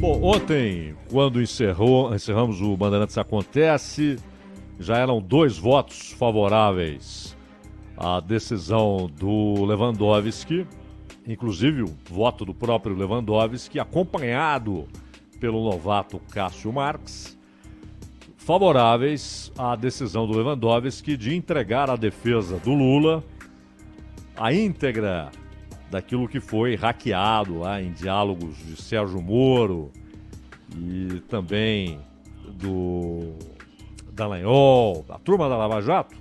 Bom, ontem, quando encerramos o Bandeirantes Acontece, já eram 2 votos favoráveis à decisão do Lewandowski, inclusive o voto do próprio Lewandowski, acompanhado pelo novato Cássio Marques, favoráveis à decisão do Lewandowski de entregar à defesa do Lula a íntegra daquilo que foi hackeado lá em diálogos de Sérgio Moro e também do Dallagnol, da turma da Lava Jato,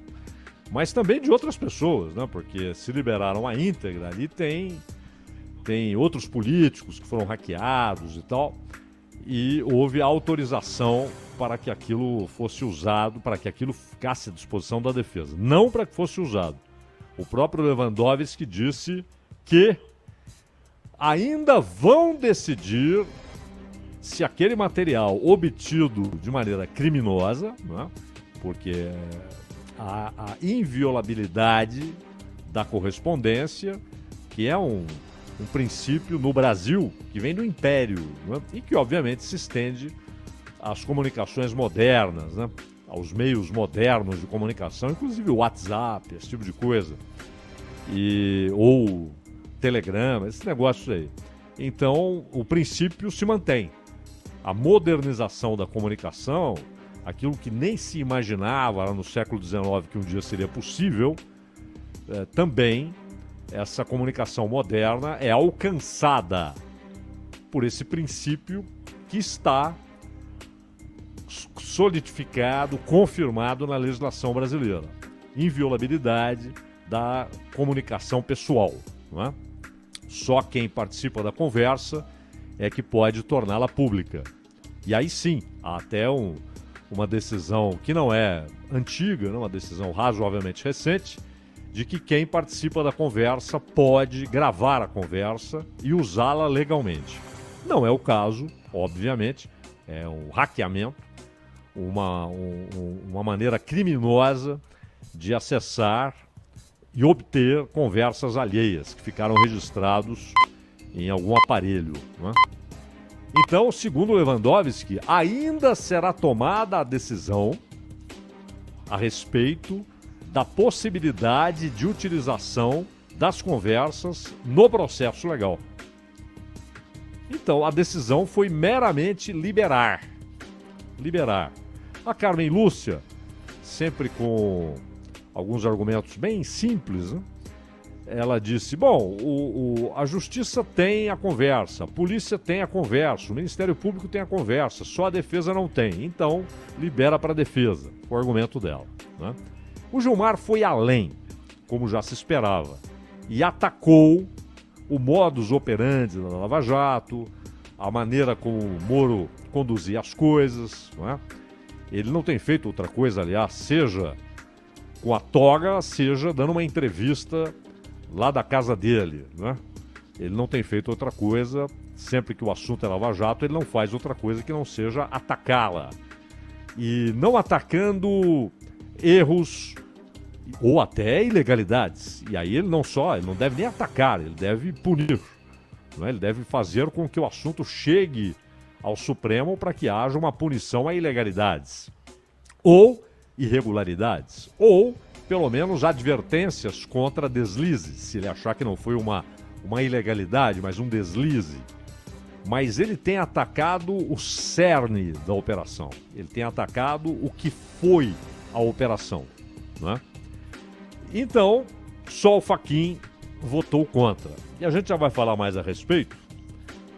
mas também de outras pessoas, né? Porque se liberaram a íntegra, ali tem outros políticos que foram hackeados e tal, e houve autorização para que aquilo fosse usado, para que aquilo ficasse à disposição da defesa, não para que fosse usado. O próprio Lewandowski disse que ainda vão decidir se aquele material obtido de maneira criminosa, né, porque a inviolabilidade da correspondência, que é um princípio no Brasil que vem do Império, né, e que obviamente se estende às comunicações modernas, né, aos meios modernos de comunicação, inclusive o WhatsApp, esse tipo de coisa, ou Telegram, esses negócios aí. Então, o princípio se mantém. A modernização da comunicação, aquilo que nem se imaginava lá no século XIX que um dia seria possível, também essa comunicação moderna é alcançada por esse princípio que está solidificado, confirmado na legislação brasileira. Inviolabilidade da comunicação pessoal, não é? Só quem participa da conversa é que pode torná-la pública. E aí sim, há até uma decisão que não é antiga, uma decisão razoavelmente recente, de que quem participa da conversa pode gravar a conversa e usá-la legalmente. Não é o caso, obviamente, é um hackeamento, uma maneira criminosa de acessar e obter conversas alheias que ficaram registrados em algum aparelho, né? Então, segundo Lewandowski, ainda será tomada a decisão a respeito da possibilidade de utilização das conversas no processo legal. Então, a decisão foi meramente liberar. A Carmen Lúcia, sempre com alguns argumentos bem simples, né? Ela disse, bom, a justiça tem a conversa, a polícia tem a conversa, o Ministério Público tem a conversa, só a defesa não tem. Então, libera para a defesa, foi o argumento dela, né? O Gilmar foi além, como já se esperava, e atacou o modus operandi da Lava Jato, a maneira como o Moro conduzia as coisas, não é? Ele não tem feito outra coisa, aliás, seja com a toga, seja dando uma entrevista lá da casa dele, né? Ele não tem feito outra coisa, sempre que o assunto é Lava Jato, ele não faz outra coisa que não seja atacá-la. E não atacando erros ou até ilegalidades. E aí ele não deve nem atacar, ele deve punir, não é? Ele deve fazer com que o assunto chegue ao Supremo para que haja uma punição a ilegalidades. Ou irregularidades, ou pelo menos advertências contra deslizes, se ele achar que não foi uma ilegalidade, mas um deslize. Mas ele tem atacado o cerne da operação, ele tem atacado o que foi a operação, né? Então, só o Fachin votou contra. E a gente já vai falar mais a respeito,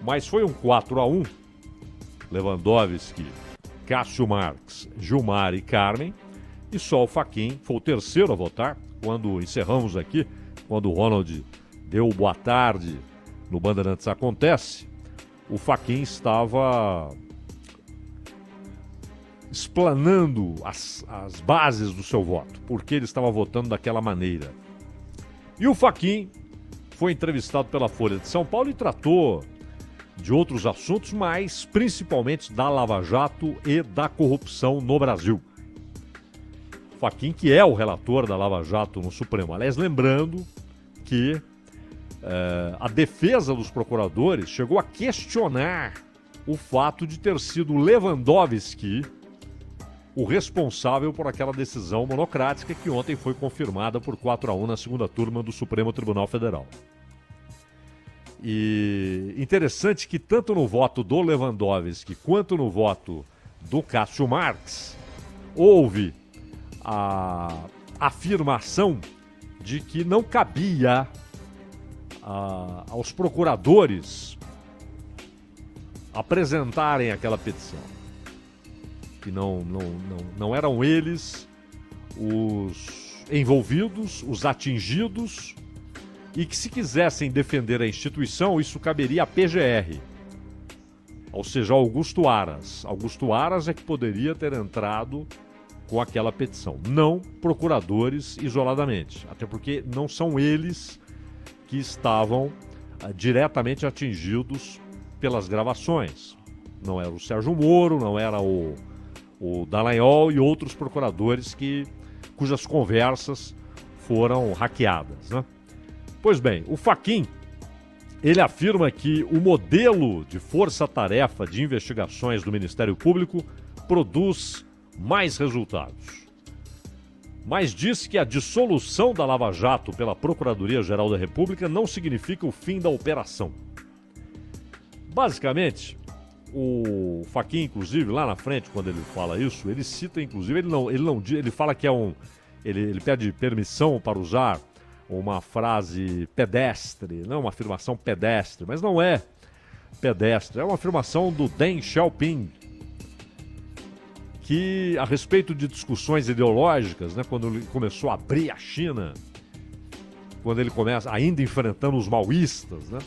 mas foi um 4-1, Lewandowski, Cássio Marques, Gilmar e Carmen, e só o Fachin foi o terceiro a votar. Quando encerramos aqui, quando o Ronald deu boa tarde no Bandeirantes Acontece, o Fachin estava explanando as bases do seu voto, porque ele estava votando daquela maneira. E o Fachin foi entrevistado pela Folha de São Paulo e tratou de outros assuntos, mas principalmente da Lava Jato e da corrupção no Brasil. Fachin, que é o relator da Lava Jato no Supremo. Aliás, lembrando que a defesa dos procuradores chegou a questionar o fato de ter sido Lewandowski o responsável por aquela decisão monocrática que ontem foi confirmada por 4-1 na segunda turma do Supremo Tribunal Federal. E interessante que tanto no voto do Lewandowski quanto no voto do Cássio Marx houve a afirmação de que não cabia aos procuradores apresentarem aquela petição. Que não eram eles os envolvidos, os atingidos, e que se quisessem defender a instituição, isso caberia à PGR, ou seja, Augusto Aras. Augusto Aras é que poderia ter entrado com aquela petição, não procuradores isoladamente, até porque não são eles que estavam diretamente atingidos pelas gravações. Não era o Sérgio Moro, não era o Dallagnol e outros procuradores cujas conversas foram hackeadas, né? Pois bem, o Fachin, ele afirma que o modelo de força-tarefa de investigações do Ministério Público produz mais resultados. Mas diz que a dissolução da Lava Jato pela Procuradoria-Geral da República não significa o fim da operação. Basicamente, o Fachin, inclusive, lá na frente, quando ele fala isso, ele cita, inclusive, ele fala que ele pede permissão para usar uma frase pedestre, não uma afirmação pedestre, mas não é pedestre, é uma afirmação do Deng Xiaoping, que a respeito de discussões ideológicas, né, quando ele começou a abrir a China, quando ele começa ainda enfrentando os maoístas, né,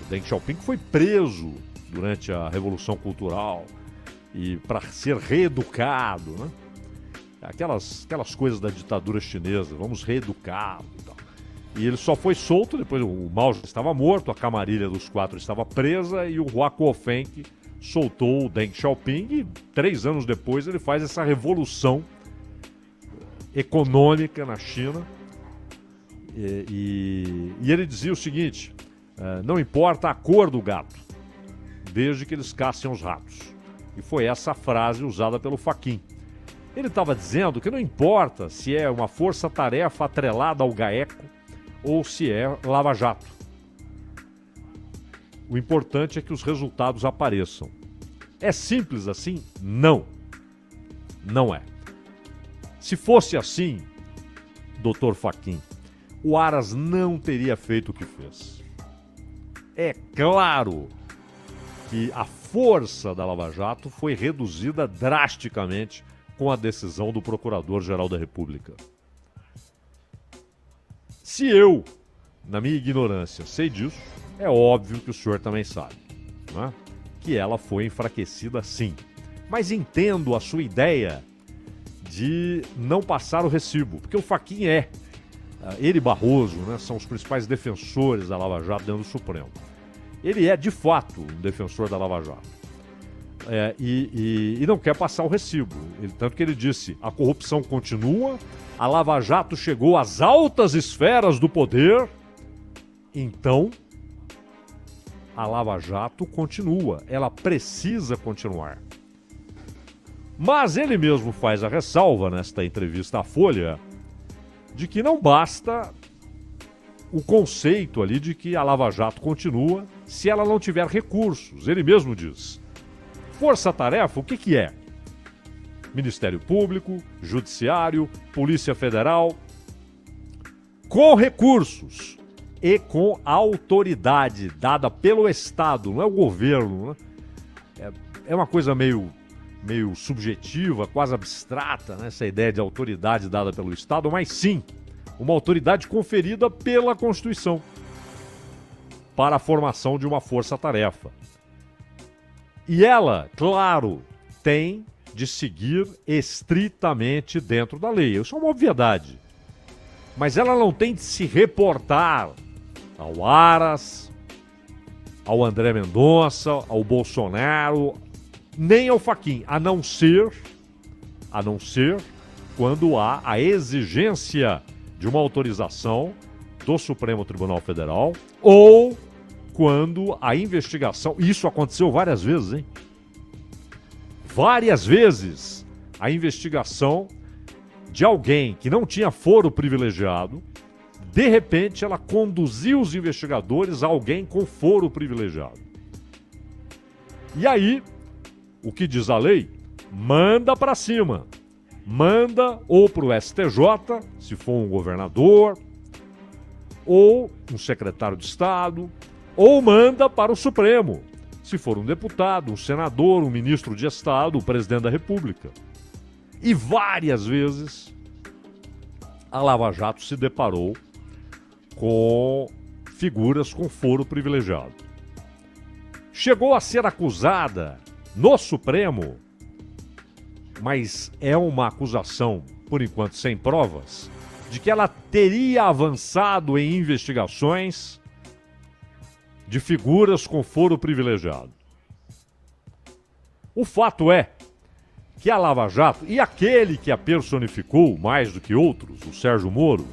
o Deng Xiaoping foi preso durante a Revolução Cultural e para ser reeducado, né, aquelas coisas da ditadura chinesa, vamos reeducá-lo e tal. E ele só foi solto depois, o Mao já estava morto, a camarilha dos quatro estava presa e o Hua Guofeng soltou o Deng Xiaoping e 3 anos depois ele faz essa revolução econômica na China. E ele dizia o seguinte, não importa a cor do gato, desde que eles caçem os ratos. E foi essa a frase usada pelo Fachin. Ele estava dizendo que não importa se é uma força-tarefa atrelada ao GAECO ou se é Lava Jato. O importante é que os resultados apareçam. É simples assim? Não. Não é. Se fosse assim, Dr. Fachin, o Aras não teria feito o que fez. É claro que a força da Lava Jato foi reduzida drasticamente com a decisão do Procurador-Geral da República. Se eu, na minha ignorância, sei disso, é óbvio que o senhor também sabe, né? Que ela foi enfraquecida sim. Mas entendo a sua ideia de não passar o recibo, porque o Fachin ele e Barroso, né, são os principais defensores da Lava Jato dentro do Supremo. Ele é, de fato, um defensor da Lava Jato. E não quer passar o recibo. Tanto que ele disse, a corrupção continua, a Lava Jato chegou às altas esferas do poder, então a Lava Jato continua, ela precisa continuar. Mas ele mesmo faz a ressalva nesta entrevista à Folha de que não basta o conceito ali de que a Lava Jato continua se ela não tiver recursos. Ele mesmo diz, força-tarefa, o que é? Ministério Público, Judiciário, Polícia Federal, com recursos e com autoridade dada pelo Estado, não é o governo, né? É uma coisa meio subjetiva, quase abstrata, né? Essa ideia de autoridade dada pelo Estado, mas sim, uma autoridade conferida pela Constituição para a formação de uma força-tarefa. E ela, claro, tem de seguir estritamente dentro da lei. Isso é uma obviedade. Mas ela não tem de se reportar ao Aras, ao André Mendonça, ao Bolsonaro, nem ao Fachin, a não ser quando há a exigência de uma autorização do Supremo Tribunal Federal ou quando a investigação... Isso aconteceu várias vezes, hein? Várias vezes a investigação de alguém que não tinha foro privilegiado, de repente ela conduziu os investigadores a alguém com foro privilegiado. E aí, o que diz a lei? Manda para cima. Manda ou para o STJ, se for um governador, ou um secretário de Estado, ou manda para o Supremo, se for um deputado, um senador, um ministro de Estado, o presidente da República. E várias vezes a Lava Jato se deparou com figuras com foro privilegiado. Chegou a ser acusada no Supremo, mas é uma acusação, por enquanto sem provas, de que ela teria avançado em investigações de figuras com foro privilegiado. O fato é que a Lava Jato, e aquele que a personificou mais do que outros, o Sérgio Moro,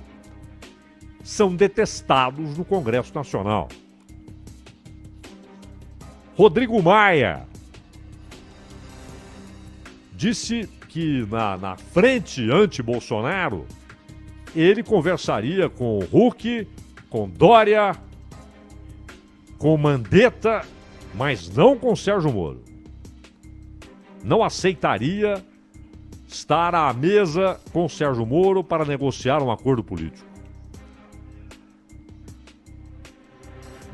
são detestados no Congresso Nacional. Rodrigo Maia disse que na frente anti-Bolsonaro ele conversaria com o Huck, com Dória, com Mandetta, mas não com Sérgio Moro. Não aceitaria estar à mesa com Sérgio Moro para negociar um acordo político.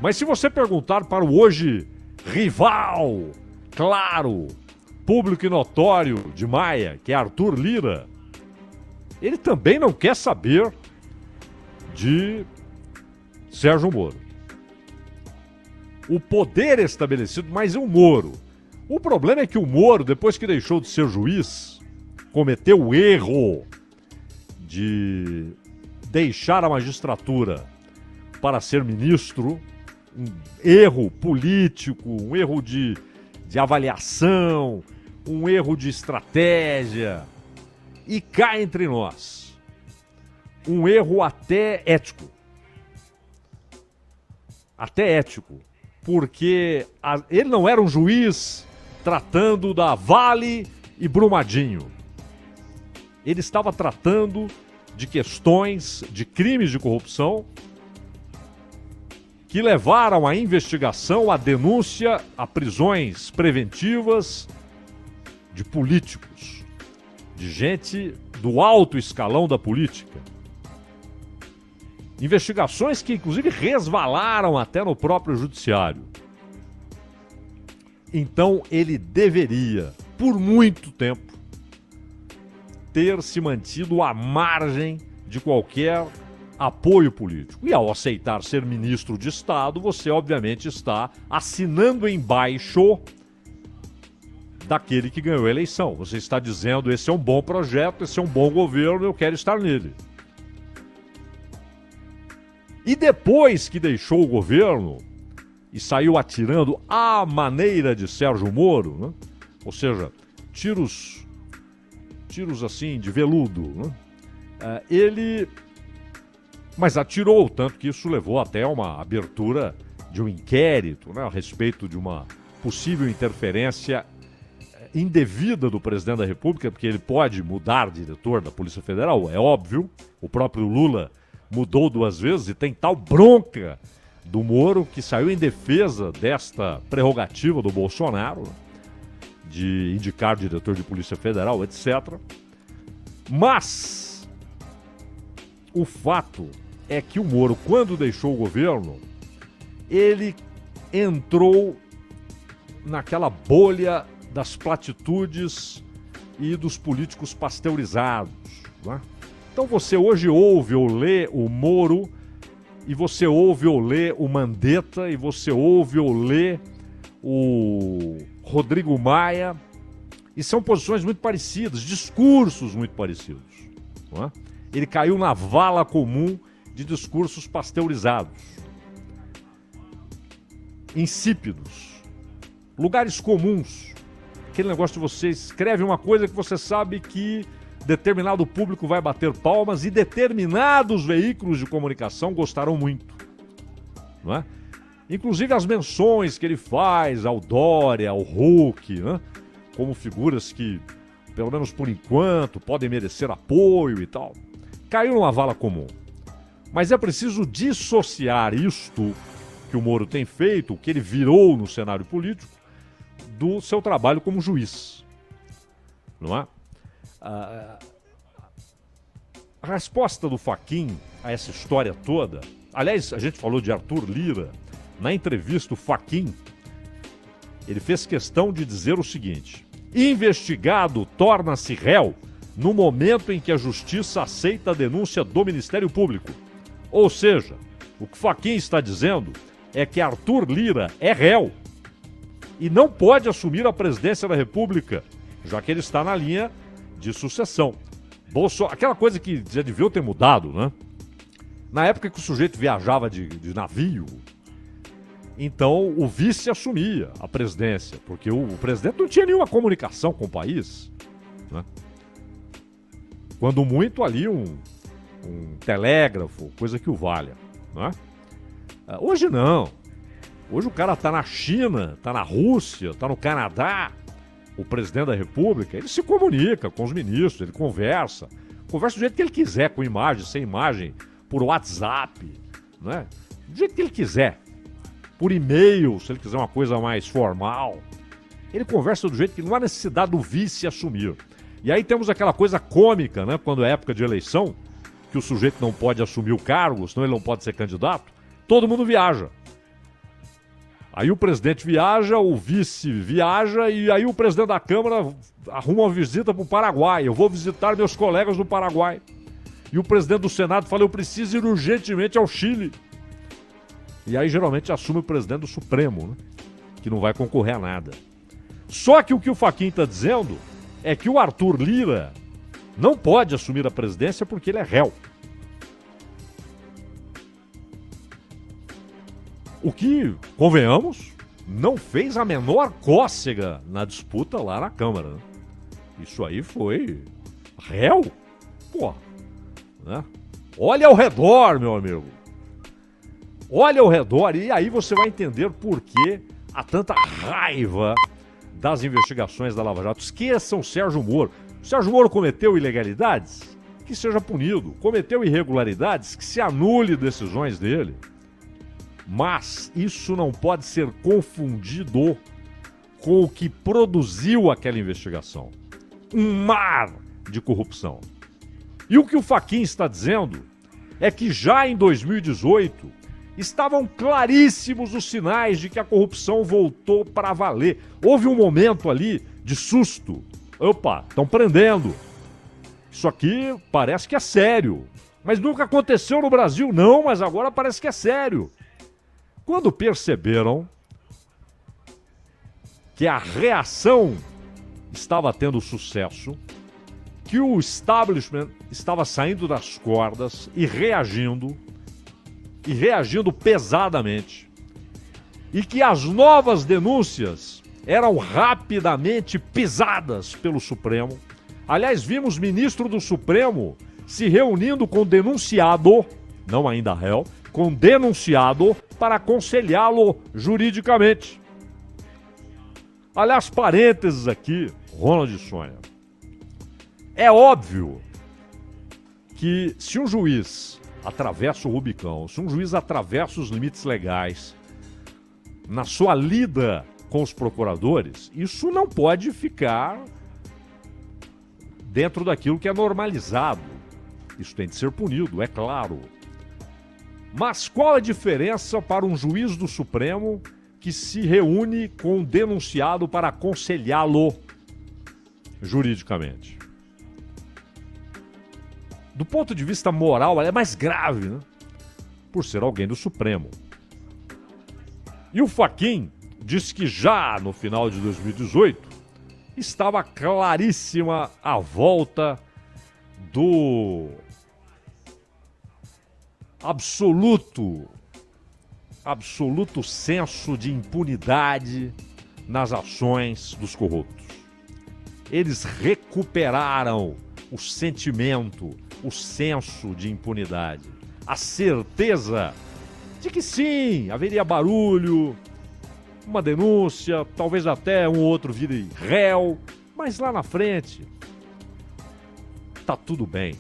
Mas se você perguntar para o hoje rival, claro, público e notório de Maia, que é Arthur Lira, ele também não quer saber de Sérgio Moro. O poder estabelecido, mas o Moro. O problema é que o Moro, depois que deixou de ser juiz, cometeu o erro de deixar a magistratura para ser ministro, um erro político, um erro de avaliação, um erro de estratégia. E cá entre nós, um erro até ético. Até ético. Porque ele não era um juiz tratando da Vale e Brumadinho. Ele estava tratando de questões de crimes de corrupção que levaram à investigação, à denúncia, a prisões preventivas de políticos, de gente do alto escalão da política. Investigações que, inclusive, resvalaram até no próprio judiciário. Então, ele deveria, por muito tempo, ter se mantido à margem de qualquer apoio político. E ao aceitar ser ministro de Estado, você, obviamente, está assinando embaixo daquele que ganhou a eleição. Você está dizendo, esse é um bom projeto, esse é um bom governo, eu quero estar nele. E depois que deixou o governo e saiu atirando à maneira de Sérgio Moro, né? Ou seja, tiros assim de veludo, né? Mas atirou, tanto que isso levou até uma abertura de um inquérito, né, a respeito de uma possível interferência indevida do presidente da República, porque ele pode mudar diretor da Polícia Federal, é óbvio. O próprio Lula mudou 2 vezes e tem tal bronca do Moro que saiu em defesa desta prerrogativa do Bolsonaro, né, de indicar diretor de Polícia Federal, etc. Mas o fato é que o Moro, quando deixou o governo, ele entrou naquela bolha das platitudes e dos políticos pasteurizados, né? Então você hoje ouve ou lê o Moro, e você ouve ou lê o Mandetta, e você ouve ou lê o Rodrigo Maia, e são posições muito parecidas, discursos muito parecidos, não é? Ele caiu na vala comum de discursos pasteurizados, insípidos, lugares comuns. Aquele negócio de você escreve uma coisa que você sabe que determinado público vai bater palmas e determinados veículos de comunicação gostarão muito, não é? Inclusive as menções que ele faz ao Dória, ao Huck, né? Como figuras que, pelo menos por enquanto, podem merecer apoio e tal. Caiu numa vala comum. Mas é preciso dissociar isto que o Moro tem feito, o que ele virou no cenário político, do seu trabalho como juiz. Não é? A resposta do Fachin a essa história toda... Aliás, a gente falou de Arthur Lira. Na entrevista, o Fachin, ele fez questão de dizer o seguinte: investigado torna-se réu no momento em que a justiça aceita a denúncia do Ministério Público. Ou seja, o que o Fachin está dizendo é que Arthur Lira é réu e não pode assumir a presidência da República, já que ele está na linha de sucessão. Aquela coisa que já devia ter mudado, né? Na época que o sujeito viajava de navio, então o vice assumia a presidência, porque o presidente não tinha nenhuma comunicação com o país, né? Quando muito ali um telégrafo, coisa que o valha, né? Hoje não. Hoje o cara tá na China, tá na Rússia, tá no Canadá, o presidente da República, ele se comunica com os ministros, ele conversa do jeito que ele quiser, com imagem, sem imagem, por WhatsApp, né? Do jeito que ele quiser. Por e-mail, se ele quiser uma coisa mais formal. Ele conversa do jeito que não há necessidade do vice assumir. E aí temos aquela coisa cômica, né? Quando é época de eleição, que o sujeito não pode assumir o cargo, senão ele não pode ser candidato, todo mundo viaja. Aí o presidente viaja, o vice viaja, e aí o presidente da Câmara arruma uma visita para o Paraguai. Eu vou visitar meus colegas do Paraguai. E o presidente do Senado fala: eu preciso ir urgentemente ao Chile. E aí geralmente assume o presidente do Supremo, né? Que não vai concorrer a nada. Só que o Fachin está dizendo é que o Arthur Lira não pode assumir a presidência porque ele é réu. O que, convenhamos, não fez a menor cócega na disputa lá na Câmara, né? Isso aí foi réu? Pô, né? Olha ao redor, meu amigo. Olha ao redor e aí você vai entender por que há tanta raiva das investigações da Lava Jato. Esqueçam o Sérgio Moro. O Sérgio Moro cometeu ilegalidades? Que seja punido. Cometeu irregularidades? Que se anule decisões dele. Mas isso não pode ser confundido com o que produziu aquela investigação. Um mar de corrupção. E o que o Fachin está dizendo é que já em 2018 estavam claríssimos os sinais de que a corrupção voltou para valer. Houve um momento ali de susto. Opa, estão prendendo. Isso aqui parece que é sério. Mas nunca aconteceu no Brasil, não, mas agora parece que é sério. Quando perceberam que a reação estava tendo sucesso, que o establishment estava saindo das cordas e reagindo pesadamente, e que as novas denúncias eram rapidamente pisadas pelo Supremo. Aliás, vimos ministro do Supremo se reunindo com denunciado, não ainda réu, com denunciado para aconselhá-lo juridicamente. Aliás, parênteses aqui, Ronald e Sônia. É óbvio que se um juiz atravessa o Rubicão, se um juiz atravessa os limites legais na sua lida com os procuradores, isso não pode ficar dentro daquilo que é normalizado. Isso tem de ser punido, é claro. Mas qual a diferença para um juiz do Supremo que se reúne com um denunciado para aconselhá-lo juridicamente? Do ponto de vista moral, é mais grave, né? Por ser alguém do Supremo. E o Fachin disse que já no final de 2018 estava claríssima a volta do absoluto senso de impunidade nas ações dos corruptos. Eles recuperaram o sentimento, o senso de impunidade, a certeza de que sim, haveria barulho, uma denúncia, talvez até um ou outro vire réu, mas lá na frente tá tudo bem.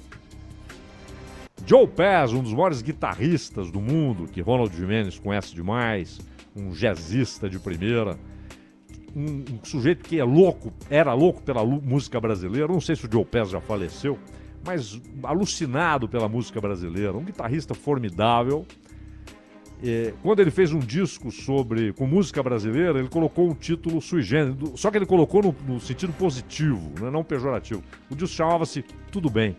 Joe Pass, um dos maiores guitarristas do mundo, que Ronald Gimenez conhece demais, um jazzista de primeira, um sujeito que era louco pela música brasileira. Não sei se o Joe Pass já faleceu, mas alucinado pela música brasileira, um guitarrista formidável. Quando ele fez um disco com música brasileira, ele colocou um título sui generis, só que ele colocou no sentido positivo, né, não pejorativo. O disco chamava-se Tudo Bem,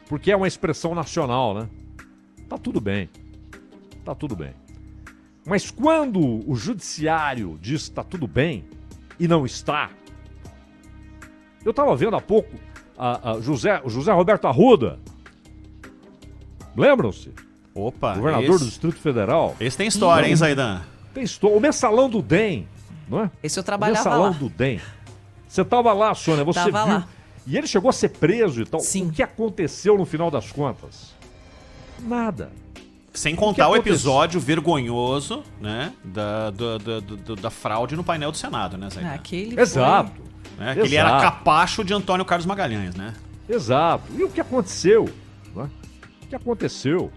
porque é uma expressão nacional, né? Tá tudo bem, tá tudo bem. Mas quando o judiciário diz tá tudo bem e não está, eu estava vendo há pouco o José Roberto Arruda, lembram-se? Opa, governador do Distrito Federal. Esse tem história, hein, Zaidan? Tem história. O mensalão do DEM, não é? Esse eu trabalhava lá. O mensalão lá. do DEM. Você estava lá, Sônia, você tava viu. Lá. E ele chegou a ser preso e tal. Sim. O que aconteceu no final das contas? Nada. Sem contar o episódio vergonhoso, né, da fraude no painel do Senado, né, Zaidan? Exato. Né, que ele era capacho de Antônio Carlos Magalhães, né? Exato. E o que aconteceu? Né? O que aconteceu?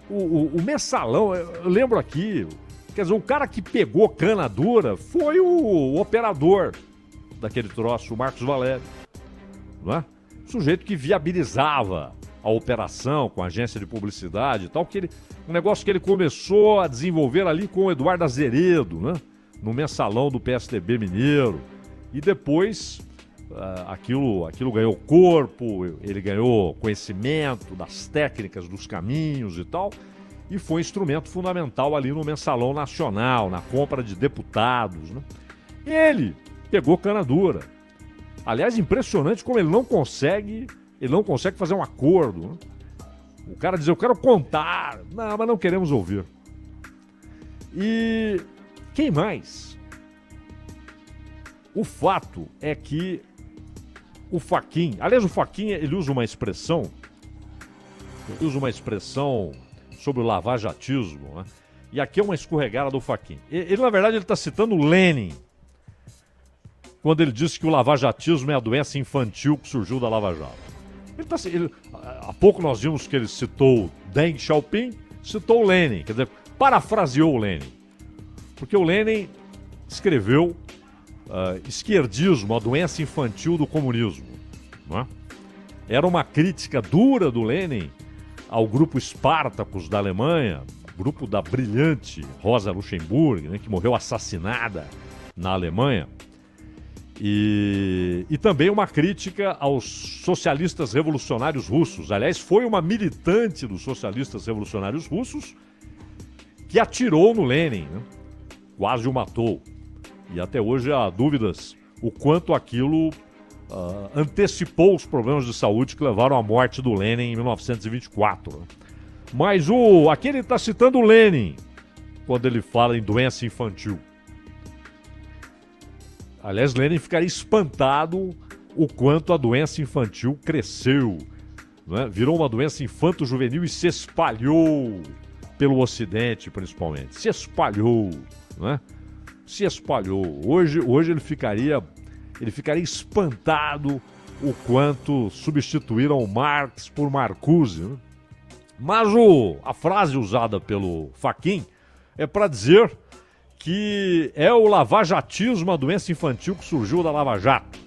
O mensalão, eu lembro aqui, quer dizer, o cara que pegou cana dura foi o operador daquele troço, o Marcos Valério. Não é? O sujeito que viabilizava a operação com a agência de publicidade e tal, um negócio que ele começou a desenvolver ali com o Eduardo Azeredo, né? No mensalão do PSDB mineiro. E depois aquilo ganhou corpo, ele ganhou conhecimento das técnicas, dos caminhos e tal, e foi instrumento fundamental ali no mensalão nacional, na compra de deputados, né? Ele pegou cana dura. Aliás, impressionante como ele não consegue fazer um acordo, né? O cara diz, eu quero contar. Não, mas não queremos ouvir. E quem mais? O fato é que o Fachin, aliás, o Fachin, ele usa uma expressão sobre o lavajatismo, né? E aqui é uma escorregada do Fachin. Ele, na verdade, ele está citando Lenin, quando ele disse que o lavajatismo é a doença infantil que surgiu da Lava Jato. Há pouco nós vimos que ele citou Deng Xiaoping, citou Lenin, quer dizer, parafraseou o Lenin. Porque o Lenin escreveu esquerdismo, a doença infantil do comunismo. Não é? Era uma crítica dura do Lenin ao grupo Spartacus da Alemanha, grupo da brilhante Rosa Luxemburg, né, que morreu assassinada na Alemanha. E também uma crítica aos socialistas revolucionários russos. Aliás, foi uma militante dos socialistas revolucionários russos que atirou no Lenin, né? Quase o matou. E até hoje há dúvidas o quanto aquilo antecipou os problemas de saúde que levaram à morte do Lenin em 1924. Né? Mas aqui ele está citando o Lenin quando ele fala em doença infantil. Aliás, Lenin ficaria espantado o quanto a doença infantil cresceu, né? Virou uma doença infanto-juvenil e se espalhou pelo Ocidente, principalmente. Se espalhou, né? Se espalhou. Hoje ele ficaria espantado o quanto substituíram Marx por Marcuse, né? Mas a frase usada pelo Fachin é para dizer que é o lavajatismo, a doença infantil que surgiu da Lava Jato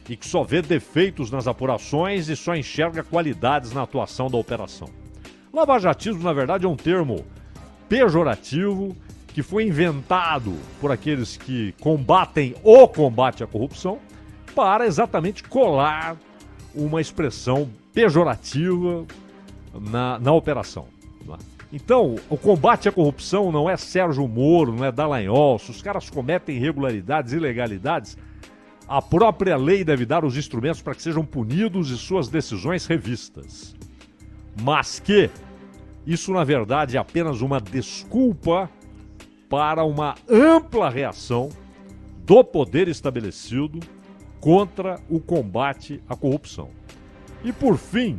e que só vê defeitos nas apurações e só enxerga qualidades na atuação da operação. Lavajatismo, na verdade, é um termo pejorativo que foi inventado por aqueles que combatem o combate à corrupção para exatamente colar uma expressão pejorativa na operação. Então, o combate à corrupção não é Sérgio Moro, não é Dallagnol. Se os caras cometem irregularidades, ilegalidades, a própria lei deve dar os instrumentos para que sejam punidos e suas decisões revistas. Mas que isso, na verdade, é apenas uma desculpa para uma ampla reação do poder estabelecido contra o combate à corrupção. E, por fim,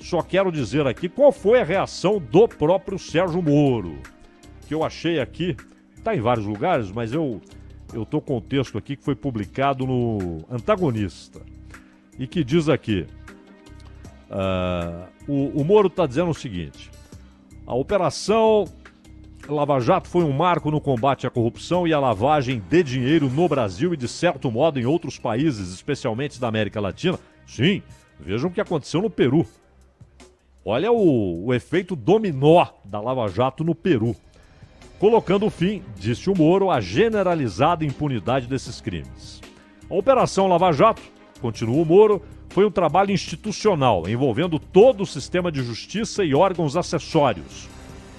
só quero dizer aqui qual foi a reação do próprio Sérgio Moro, que eu achei aqui, está em vários lugares, mas eu estou com o texto aqui que foi publicado no Antagonista, e que diz aqui, o Moro está dizendo o seguinte: a Operação Lava Jato foi um marco no combate à corrupção e à lavagem de dinheiro no Brasil e, de certo modo, em outros países, especialmente da América Latina. Sim, vejam o que aconteceu no Peru. Olha o efeito dominó da Lava Jato no Peru, colocando fim, disse o Moro, à generalizada impunidade desses crimes. A Operação Lava Jato, continua o Moro, foi um trabalho institucional, envolvendo todo o sistema de justiça e órgãos acessórios.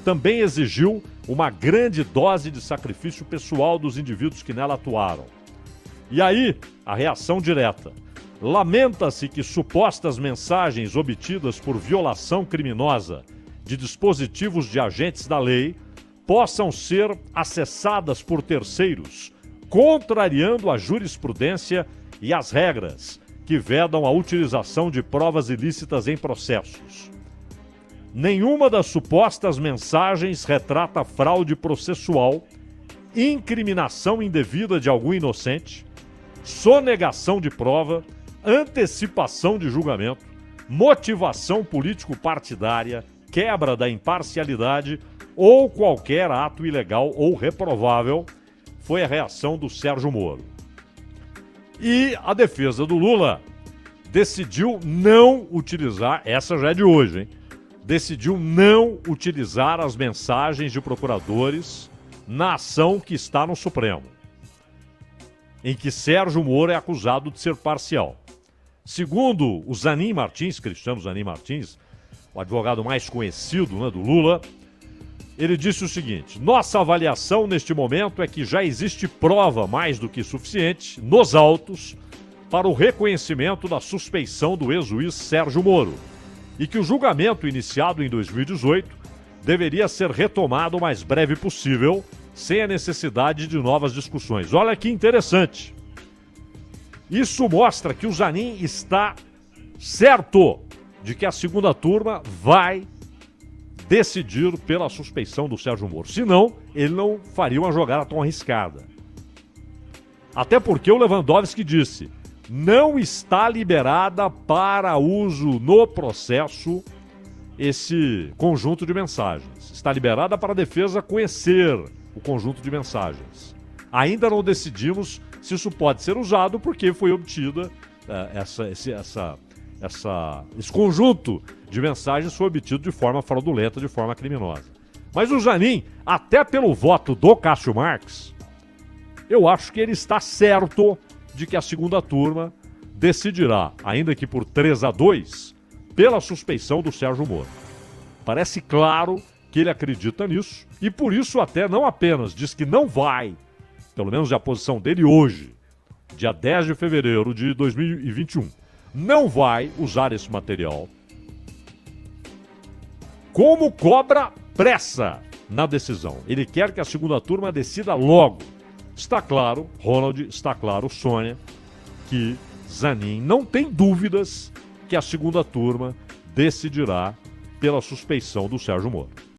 Também exigiu uma grande dose de sacrifício pessoal dos indivíduos que nela atuaram. E aí, a reação direta. Lamenta-se que supostas mensagens obtidas por violação criminosa de dispositivos de agentes da lei possam ser acessadas por terceiros, contrariando a jurisprudência e as regras que vedam a utilização de provas ilícitas em processos. Nenhuma das supostas mensagens retrata fraude processual, incriminação indevida de algum inocente, sonegação de prova, antecipação de julgamento, motivação político-partidária, quebra da imparcialidade ou qualquer ato ilegal ou reprovável, foi a reação do Sérgio Moro. E a defesa do Lula decidiu não utilizar, essa já é de hoje, hein? Decidiu não utilizar as mensagens de procuradores na ação que está no Supremo, em que Sérgio Moro é acusado de ser parcial. Segundo o Zanin Martins, Cristiano Zanin Martins, o advogado mais conhecido, né, do Lula, ele disse o seguinte: nossa avaliação neste momento é que já existe prova mais do que suficiente nos autos para o reconhecimento da suspeição do ex-juiz Sérgio Moro e que o julgamento iniciado em 2018 deveria ser retomado o mais breve possível, sem a necessidade de novas discussões. Olha que interessante. Isso mostra que o Zanin está certo de que a segunda turma vai decidir pela suspeição do Sérgio Moro. Senão, ele não faria uma jogada tão arriscada. Até porque o Lewandowski disse: não está liberada para uso no processo esse conjunto de mensagens. Está liberada para a defesa conhecer o conjunto de mensagens. Ainda não decidimos se isso pode ser usado, porque foi obtida esse conjunto de mensagens foi obtido de forma fraudulenta, de forma criminosa. Mas o Zanin, até pelo voto do Cássio Marques, eu acho que ele está certo de que a segunda turma decidirá, ainda que por 3-2, pela suspeição do Sérgio Moro. Parece claro que ele acredita nisso e por isso até não apenas diz que não vai, pelo menos é a posição dele hoje, dia 10 de fevereiro de 2021, não vai usar esse material, como cobra pressa na decisão. Ele quer que a segunda turma decida logo. Está claro, Ronald, está claro, Sônia, que Zanin não tem dúvidas que a segunda turma decidirá pela suspeição do Sérgio Moro.